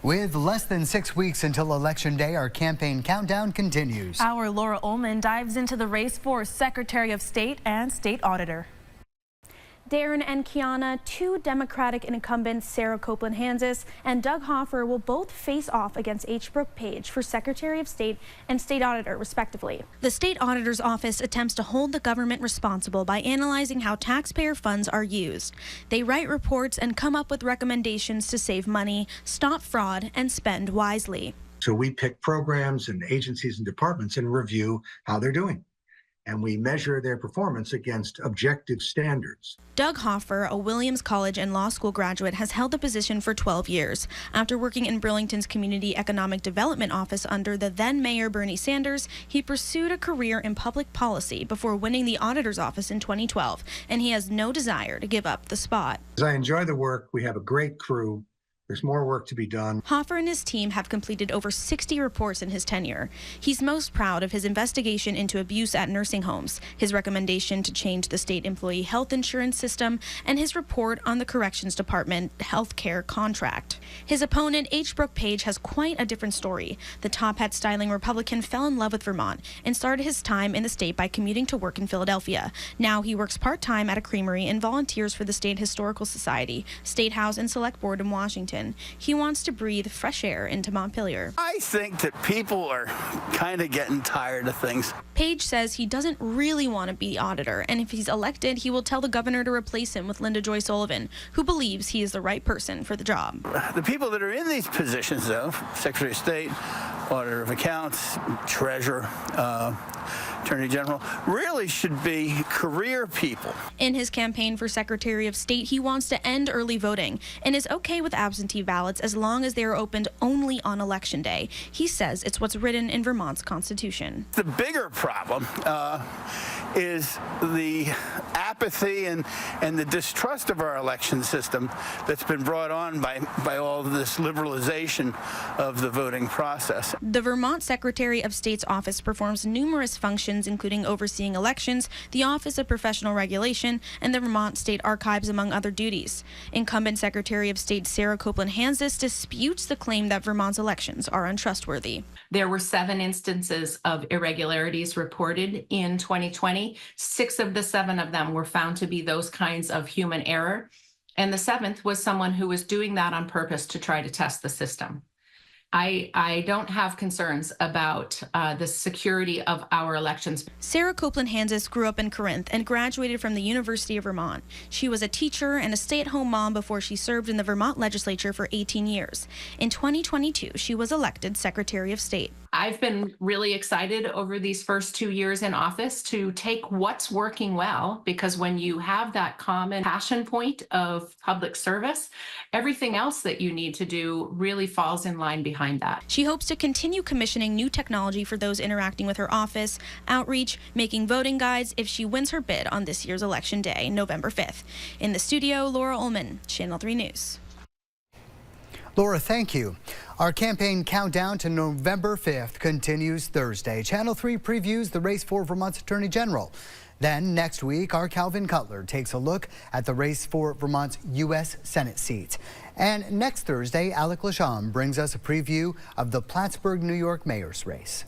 With less than 6 weeks until Election Day, our campaign countdown continues. Our Laura Ullman dives into the race for Secretary of State and State Auditor. Darren and Kiana, two Democratic incumbents, Sarah Copeland-Hansis and Doug Hoffer, will both face off against H. Brooke Page for Secretary of State and State Auditor, respectively. The State Auditor's Office attempts to hold the government responsible by analyzing how taxpayer funds are used. They write reports and come up with recommendations to save money, stop fraud, and spend wisely. So we pick programs and agencies and departments and review how they're doing. And we measure their performance against objective standards. Doug Hoffer, a Williams College and Law School graduate, has held the position for 12 years. After working in Burlington's Community Economic Development Office under the then Mayor Bernie Sanders, he pursued a career in public policy before winning the Auditor's Office in 2012, and he has no desire to give up the spot. I enjoy the work. We have a great crew. There's more work to be done. Hoffer and his team have completed over 60 reports in his tenure. He's most proud of his investigation into abuse at nursing homes, his recommendation to change the state employee health insurance system, and his report on the Corrections Department health care contract. His opponent, H. Brooke Page, has quite a different story. The top hat styling Republican fell in love with Vermont and started his time in the state by commuting to work in Philadelphia. Now he works part-time at a creamery and volunteers for the State Historical Society, State House, and Select Board in Washington. He wants to breathe fresh air into Montpelier. I think that people are kind of getting tired of things. Page says he doesn't really want to be auditor, and if he's elected, he will tell the governor to replace him with Linda Joy Sullivan, who believes he is the right person for the job. The people that are in these positions, though, Secretary of State, Auditor of Accounts, Treasurer, Attorney General, really should be career people. In his campaign for Secretary of State, he wants to end early voting and is okay with absentee ballots as long as they are opened only on Election Day. He says it's what's written in Vermont's Constitution. The bigger problem is the apathy and the distrust of our election system that's been brought on by all of this liberalization of the voting process. The Vermont Secretary of State's office performs numerous functions, including overseeing elections, the Office of Professional Regulation, and the Vermont State Archives, among other duties. Incumbent Secretary of State Sarah Copeland-Hansis disputes the claim that Vermont's elections are untrustworthy. There were 7 instances of irregularities reported in 2020. 6 of the 7 of them were found to be those kinds of human error. And the 7th was someone who was doing that on purpose to try to test the system. I don't have concerns about the security of our elections. Sarah Copeland-Hansis grew up in Corinth and graduated from the University of Vermont. She was a teacher and a stay-at-home mom before she served in the Vermont legislature for 18 years. In 2022, she was elected Secretary of State. I've been really excited over these first 2 years in office to take what's working well, because when you have that common passion point of public service, everything else that you need to do really falls in line behind that. She hopes to continue commissioning new technology for those interacting with her office, outreach, making voting guides if she wins her bid on this year's Election Day, November 5th. In the studio, Laura Ullman, Channel 3 News. Laura, thank you. Our campaign countdown to November 5th continues Thursday. Channel 3 previews the race for Vermont's Attorney General. Then next week, our Calvin Cutler takes a look at the race for Vermont's U.S. Senate seat. And next Thursday, Alec Lasham brings us a preview of the Plattsburgh, New York mayor's race.